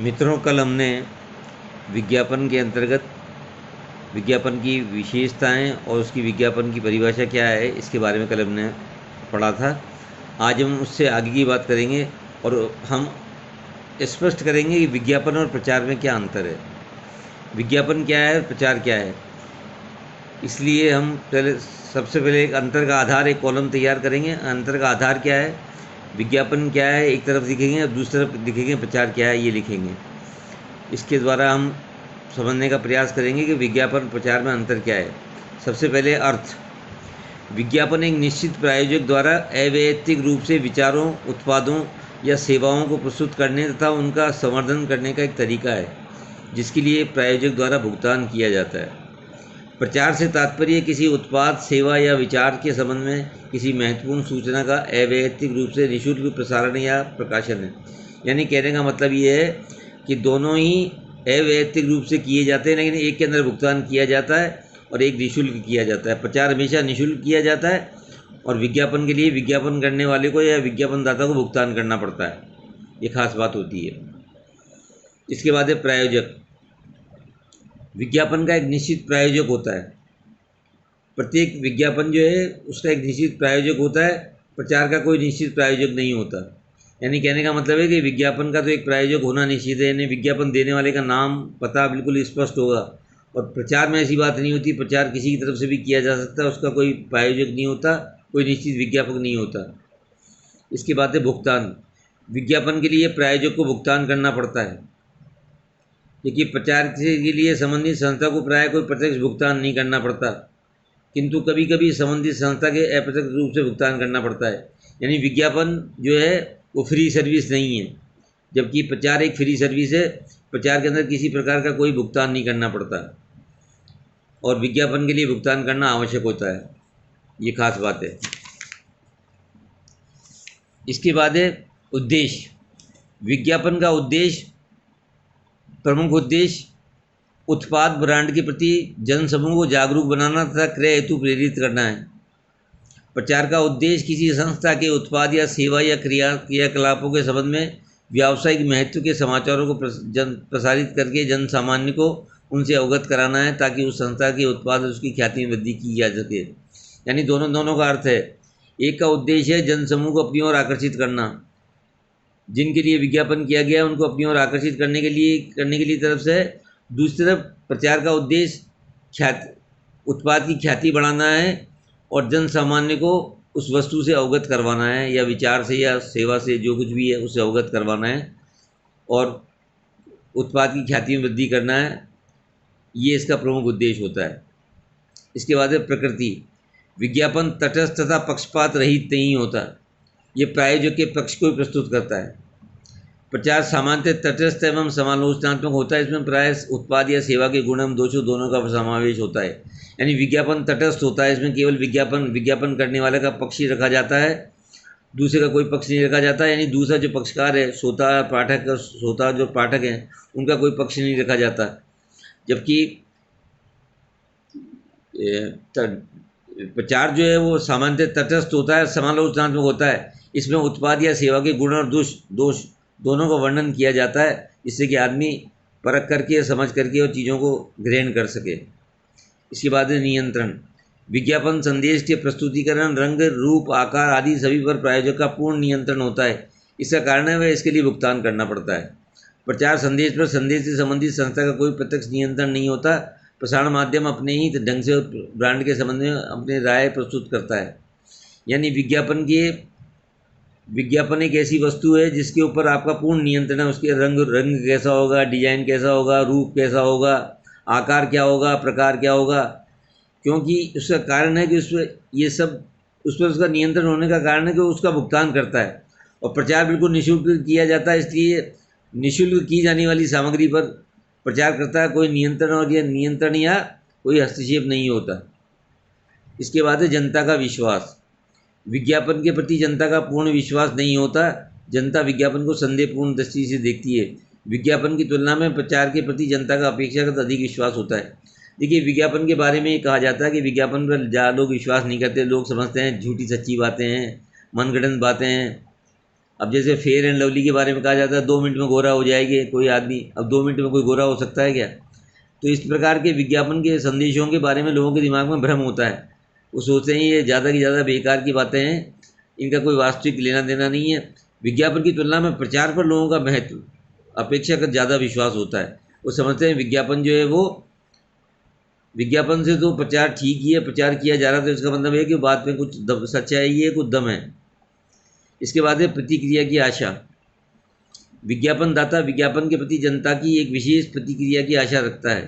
मित्रों, कल हमने विज्ञापन के अंतर्गत विज्ञापन की विशेषताएं और उसकी विज्ञापन की परिभाषा क्या है, इसके बारे में कल हमने पढ़ा था। आज हम उससे आगे की बात करेंगे और हम स्पष्ट करेंगे कि विज्ञापन और प्रचार में क्या अंतर है, विज्ञापन क्या है और प्रचार क्या है। इसलिए हम सबसे पहले एक अंतर का आधार, एक कॉलम तैयार करेंगे। अंतर का आधार क्या है, विज्ञापन क्या है एक तरफ लिखेंगे और दूसरी तरफ लिखेंगे प्रचार क्या है, ये लिखेंगे। इसके द्वारा हम समझने का प्रयास करेंगे कि विज्ञापन प्रचार में अंतर क्या है। सबसे पहले अर्थ। विज्ञापन एक निश्चित प्रायोजक द्वारा अवैयक्तिक रूप से विचारों, उत्पादों या सेवाओं को प्रस्तुत करने तथा उनका संवर्धन करने का एक तरीका है, जिसके लिए प्रायोजक द्वारा भुगतान किया जाता है। प्रचार से तात्पर्य किसी उत्पाद, सेवा या विचार के संबंध में किसी महत्वपूर्ण सूचना का अवैयक्तिक रूप से निःशुल्क प्रसारण या प्रकाशन है। यानी कहने का मतलब ये है कि दोनों ही अवैयक्तिक रूप से किए जाते हैं, लेकिन एक के अंदर भुगतान किया जाता है और एक निःशुल्क किया जाता है। प्रचार हमेशा निःशुल्क किया जाता है और विज्ञापन के लिए विज्ञापन करने वाले को या विज्ञापनदाता को भुगतान करना पड़ता है। ये खास बात होती है। इसके बाद है प्रायोजक। विज्ञापन का एक निश्चित प्रायोजक होता है। प्रत्येक विज्ञापन जो है उसका एक निश्चित प्रायोजक होता है। प्रचार का कोई निश्चित प्रायोजक नहीं होता। यानी कहने का मतलब है कि विज्ञापन का तो एक प्रायोजक होना निश्चित है, यानी विज्ञापन देने वाले का नाम, पता बिल्कुल स्पष्ट होगा। और प्रचार में ऐसी बात नहीं होती। प्रचार किसी की तरफ से भी किया जा सकता है, उसका कोई प्रायोजक नहीं होता, कोई निश्चित विज्ञापक नहीं होता। इसके बाद है भुगतान। विज्ञापन के लिए प्रायोजक को भुगतान करना पड़ता है, क्योंकि प्रचार के लिए संबंधित संस्था को प्राय कोई प्रत्यक्ष भुगतान नहीं करना पड़ता, किंतु कभी कभी संबंधित संस्था के अप्रत्यक्ष रूप से भुगतान करना पड़ता है। यानी विज्ञापन जो है वो फ्री सर्विस नहीं है, जबकि प्रचार एक फ्री सर्विस है। प्रचार के अंदर किसी प्रकार का कोई भुगतान नहीं करना पड़ता और विज्ञापन के लिए भुगतान करना आवश्यक होता है। ये खास बात है। इसके बाद है उद्देश्य। विज्ञापन का उद्देश्य, प्रमुख उद्देश्य उत्पाद ब्रांड के प्रति जनसमूह को जागरूक बनाना तथा क्रय हेतु प्रेरित करना है। प्रचार का उद्देश्य किसी संस्था के उत्पाद या सेवा या क्रियाकलापों के संबंध में व्यावसायिक महत्व के समाचारों को प्रसारित करके जन सामान्य को उनसे अवगत कराना है, ताकि उस संस्था के उत्पाद और उसकी ख्याति में वृद्धि की जा सके। यानी दोनों का अर्थ है। एक का उद्देश्य है जनसमूह को अपनी ओर आकर्षित करना। जिनके लिए विज्ञापन किया गया उनको अपनी ओर आकर्षित करने के लिए तरफ से है। दूसरी तरफ प्रचार का उद्देश्य उत्पाद की ख्याति बढ़ाना है और जन सामान्य को उस वस्तु से अवगत करवाना है, या विचार से या सेवा से, जो कुछ भी है उससे अवगत करवाना है और उत्पाद की ख्याति में वृद्धि करना है। ये इसका प्रमुख उद्देश्य होता है। इसके बाद है प्रकृति। विज्ञापन तटस्थ तथा पक्षपात रहित नहीं होता। ये प्रायोजक के पक्ष को ही प्रस्तुत करता है। प्रचार सामान्यतः तटस्थ एवं समालोचनात्मक होता है। इसमें प्राय उत्पाद या सेवा के गुण एवं दोषों दोनों का समावेश होता है। यानी विज्ञापन तटस्थ होता है। इसमें केवल विज्ञापन करने वाले का पक्ष ही रखा जाता है, दूसरे का कोई पक्ष नहीं रखा जाता। यानी दूसरा जो पक्षकार है, श्रोता जो पाठक हैं, उनका कोई पक्ष नहीं रखा जाता। जबकि प्रचार जो है वो सामान्यतः तटस्थ होता है, समालोचनात्मक होता है। इसमें उत्पाद या सेवा के गुण और दोष दोनों का वर्णन किया जाता है, जिससे कि आदमी परख करके, समझ करके और चीज़ों को ग्रहण कर सके। इसके बाद है नियंत्रण। विज्ञापन संदेश के प्रस्तुतिकरण, रंग, रूप, आकार आदि सभी पर प्रायोजक का पूर्ण नियंत्रण होता है। इसका कारण है वह इसके लिए भुगतान करना पड़ता है। प्रचार संदेश पर संदेश से संबंधित संस्था का कोई प्रत्यक्ष नियंत्रण नहीं होता। प्रसारण माध्यम अपने ही ढंग से ब्रांड के संबंध में अपनी राय प्रस्तुत करता है। यानी विज्ञापन एक ऐसी वस्तु है जिसके ऊपर आपका पूर्ण नियंत्रण है। उसके रंग कैसा होगा, डिजाइन कैसा होगा, रूप कैसा होगा, आकार क्या होगा, प्रकार क्या होगा, क्योंकि उसका कारण है कि उस पर उसका नियंत्रण होने का कारण है कि उसका भुगतान करता है। और प्रचार बिल्कुल निःशुल्क किया जाता है, इसलिए निःशुल्क की जाने वाली सामग्री पर प्रचार करता है कोई नियंत्रण या कोई हस्तक्षेप नहीं होता। इसके बाद है जनता का विश्वास। विज्ञापन के प्रति जनता का पूर्ण विश्वास नहीं होता। जनता विज्ञापन को संदेहपूर्ण दृष्टि से देखती है। विज्ञापन की तुलना में प्रचार के प्रति जनता का अपेक्षाकृत अधिक विश्वास होता है। देखिए, विज्ञापन के बारे में ये कहा जाता है कि विज्ञापन पर ज़्यादा लोग विश्वास नहीं करते। लोग समझते हैं झूठी सच्ची बातें हैं, मनगढ़ंत बातें हैं। अब जैसे फेयर एंड लवली के बारे में कहा जाता है 2 मिनट में गोरा हो जाएंगे कोई आदमी, अब 2 मिनट में कोई गोरा हो सकता है क्या? तो इस प्रकार के विज्ञापन के संदेशों के बारे में लोगों के दिमाग में भ्रम होता है। वो सोचते हैं ये ज़्यादा की ज़्यादा बेकार की बातें हैं, इनका कोई वास्तविक लेना देना नहीं है। विज्ञापन की तुलना में प्रचार पर लोगों का महत्व अपेक्षाकृत ज़्यादा विश्वास होता है। वो समझते हैं विज्ञापन जो है वो, विज्ञापन से तो प्रचार ठीक ही है, प्रचार किया जा रहा है तो इसका मतलब है कि बात में कुछ सच्चाई है, कुछ दम है। इसके बाद है प्रतिक्रिया की आशा। विज्ञापन दाता विज्ञापन के प्रति जनता की एक विशेष प्रतिक्रिया की आशा रखता है।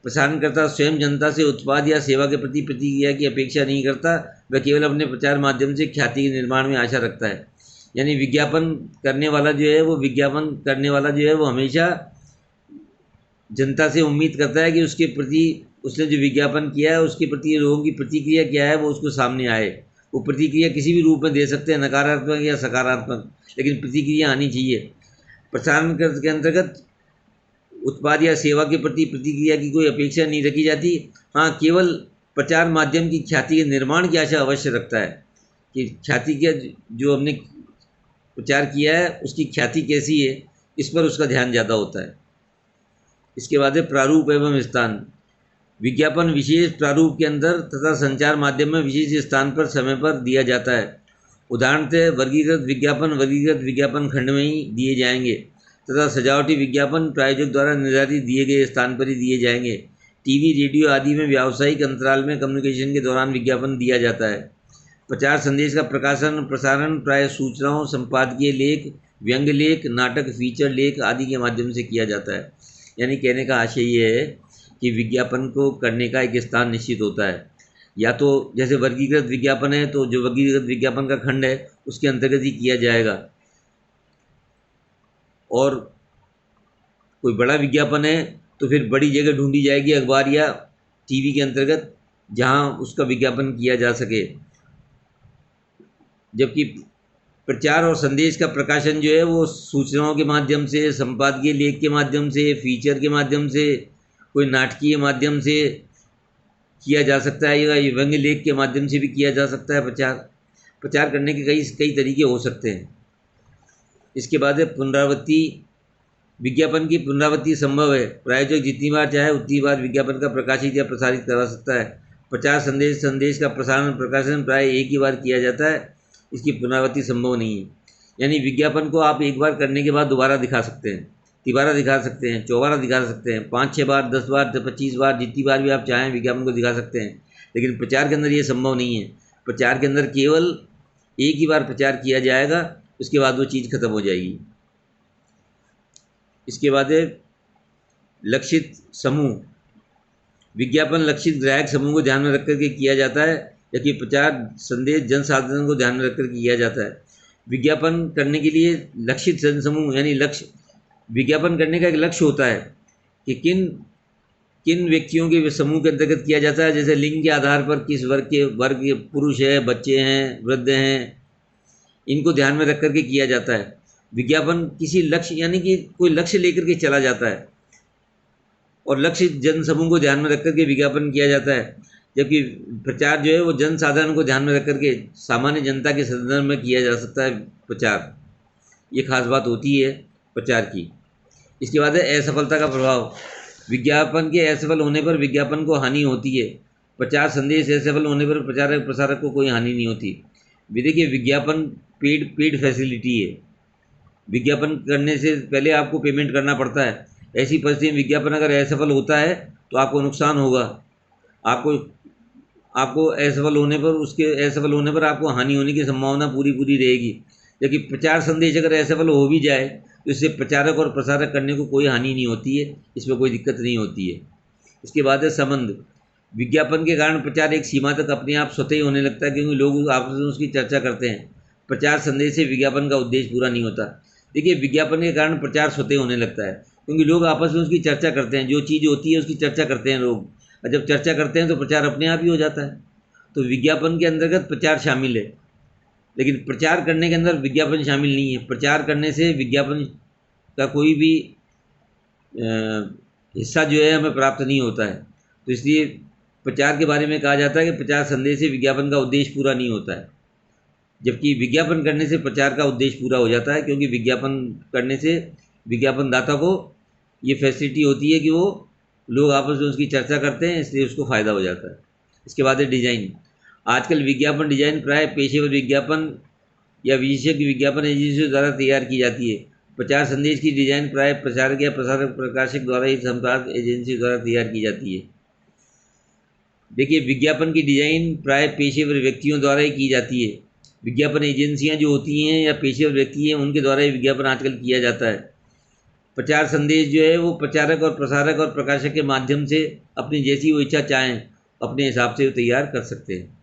प्रसारणकर्ता स्वयं जनता से उत्पाद या सेवा के प्रति प्रतिक्रिया की अपेक्षा नहीं करता, वह केवल अपने प्रचार माध्यम से ख्याति के निर्माण में आशा रखता है। यानी विज्ञापन करने वाला जो है वो हमेशा जनता से उम्मीद करता है कि उसके प्रति उसने जो विज्ञापन किया है उसके प्रति लोगों की प्रतिक्रिया क्या है वो उसको सामने आए। वो प्रतिक्रिया किसी भी रूप में दे सकते हैं, नकारात्मक या सकारात्मक, लेकिन प्रतिक्रिया आनी चाहिए। प्रसारण के अंतर्गत उत्पाद या सेवा के प्रति प्रतिक्रिया की कोई अपेक्षा नहीं रखी जाती। हाँ, केवल प्रचार माध्यम की ख्याति के निर्माण की आशा अवश्य रखता है कि ख्याति के जो हमने प्रचार किया है उसकी ख्याति कैसी है, इस पर उसका ध्यान ज़्यादा होता है। इसके बाद है प्रारूप एवं स्थान। विज्ञापन विशेष प्रारूप के अंदर तथा संचार माध्यम में विशेष स्थान पर समय पर दिया जाता है। उदाहरणतः वर्गीकृत विज्ञापन खंड में ही दिए जाएंगे तथा सजावटी विज्ञापन प्रायोजक द्वारा निर्धारित दिए गए स्थान पर ही दिए जाएंगे। टीवी, रेडियो आदि में व्यावसायिक अंतराल में कम्युनिकेशन के दौरान विज्ञापन दिया जाता है। प्रचार संदेश का प्रसारण प्राय सूचनाओं, संपादकीय लेख, व्यंग्य लेख, नाटक, फीचर लेख आदि के माध्यम से किया जाता है। यानी कहने का आशय ये है कि विज्ञापन को करने का एक स्थान निश्चित होता है। या तो जैसे वर्गीकृत विज्ञापन है तो जो वर्गीकृत विज्ञापन का खंड है उसके अंतर्गत ही किया जाएगा, और कोई बड़ा विज्ञापन है तो फिर बड़ी जगह ढूंढी जाएगी अखबार या टीवी के अंतर्गत जहां उसका विज्ञापन किया जा सके। जबकि प्रचार और संदेश का प्रकाशन जो है वो सूचनाओं के माध्यम से, संपादकीय लेख के माध्यम से, फीचर के माध्यम से, कोई नाटकीय माध्यम से किया जा सकता है या व्यंग्य लेख के माध्यम से भी किया जा सकता है। प्रचार करने के कई तरीके हो सकते हैं। इसके बाद है पुनरावृत्ति। विज्ञापन की पुनरावृत्ति संभव है। प्रायोजक जितनी बार चाहे उतनी बार विज्ञापन का प्रकाशित या प्रसारित करा सकता है। प्रचार संदेश का प्रकाशन प्राय एक ही बार किया जाता है, इसकी पुनरावृत्ति संभव नहीं है। यानी विज्ञापन को आप एक बार करने के बाद दोबारा दिखा सकते हैं, तिबारा दिखा सकते हैं, चौबारा दिखा सकते हैं, 5-6 बार, 10 बार, 25 बार, जितनी बार भी आप चाहें विज्ञापन को दिखा सकते हैं। लेकिन प्रचार के अंदर ये संभव नहीं है। प्रचार के अंदर केवल एक ही बार प्रचार किया जाएगा, उसके बाद वो चीज़ खत्म हो जाएगी। इसके बाद है लक्षित समूह। विज्ञापन लक्षित ग्राहक समूह को ध्यान में रख करके किया जाता है, जबकि प्रचार संदेश जनसाधारण को ध्यान में रखकर किया जाता है। विज्ञापन करने के लिए लक्षित जनसमूह यानी विज्ञापन करने का एक लक्ष्य होता है कि किन व्यक्तियों के समूह के अंतर्गत किया जाता है। जैसे लिंग के आधार पर किस वर्ग के पुरुष है, बच्चे हैं, वृद्ध हैं, इनको ध्यान में रख करके किया जाता है। विज्ञापन किसी लक्ष्य यानी कि कोई लक्ष्य लेकर के चला जाता है और लक्षित जनसमूह को ध्यान में रख करके विज्ञापन किया जाता है। जबकि प्रचार जो है वो जनसाधारण को ध्यान में रख करके सामान्य जनता के संदर्भ में किया जा सकता है प्रचार। ये खास बात होती है प्रचार की। इसके बाद है असफलता का प्रभाव। विज्ञापन के असफल होने पर विज्ञापन को हानि होती है। प्रचार संदेश असफल होने पर प्रसारक को कोई हानि नहीं होती। देखिए, विज्ञापन पेड फैसिलिटी है। विज्ञापन करने से पहले आपको पेमेंट करना पड़ता है। ऐसी परिस्थिति में विज्ञापन अगर असफल होता है तो आपको नुकसान होगा। आपको असफल होने पर आपको हानि होने की संभावना पूरी रहेगी। जबकि प्रचार संदेश अगर असफल हो भी जाए तो इससे प्रचारक और प्रसारक करने को कोई हानि नहीं होती है, इसमें कोई दिक्कत नहीं होती है। इसके बाद है संबंध। विज्ञापन के कारण प्रचार एक सीमा तक अपने आप स्वतः ही होने लगता है, क्योंकि लोग आपस में उसकी चर्चा करते हैं। प्रचार संदेश से विज्ञापन का उद्देश्य पूरा नहीं होता। देखिए, विज्ञापन के कारण प्रचार स्वतः होने लगता है, क्योंकि लोग आपस में उसकी चर्चा करते हैं। जो चीज़ होती है उसकी चर्चा करते हैं लोग, और जब चर्चा करते हैं तो प्रचार अपने आप ही हो जाता है। तो विज्ञापन के अंतर्गत प्रचार शामिल है, लेकिन प्रचार करने के अंदर विज्ञापन शामिल नहीं है। प्रचार करने से विज्ञापन का कोई भी हिस्सा जो है हमें प्राप्त नहीं होता है। तो इसलिए प्रचार के बारे में कहा जाता है कि प्रचार संदेश से विज्ञापन का उद्देश्य पूरा नहीं होता है। जबकि विज्ञापन करने से प्रचार का उद्देश्य पूरा हो जाता है, क्योंकि विज्ञापन करने से विज्ञापनदाता को ये फैसिलिटी होती है कि वो लोग आपस में उसकी चर्चा करते हैं, इसलिए उसको फ़ायदा हो जाता है। इसके बाद है डिज़ाइन। आजकल विज्ञापन डिज़ाइन प्राय पेशेवर विज्ञापन या विशेषज्ञ विज्ञापन एजेंसियों द्वारा तैयार की जाती है। प्रचार संदेश की डिज़ाइन प्राय प्रचारक या प्रसारक प्रकाशक द्वारा ही संपादक एजेंसी द्वारा तैयार की जाती है। देखिए, विज्ञापन की डिज़ाइन प्राय पेशेवर व्यक्तियों द्वारा ही की जाती है। विज्ञापन एजेंसियां जो होती हैं या पेशेवर व्यक्ति हैं, उनके द्वारा ही विज्ञापन आजकल किया जाता है। प्रचार संदेश जो है वो प्रचारक और प्रसारक और प्रकाशक के माध्यम से अपनी जैसी वो इच्छा चाहें अपने हिसाब से वो तैयार कर सकते हैं।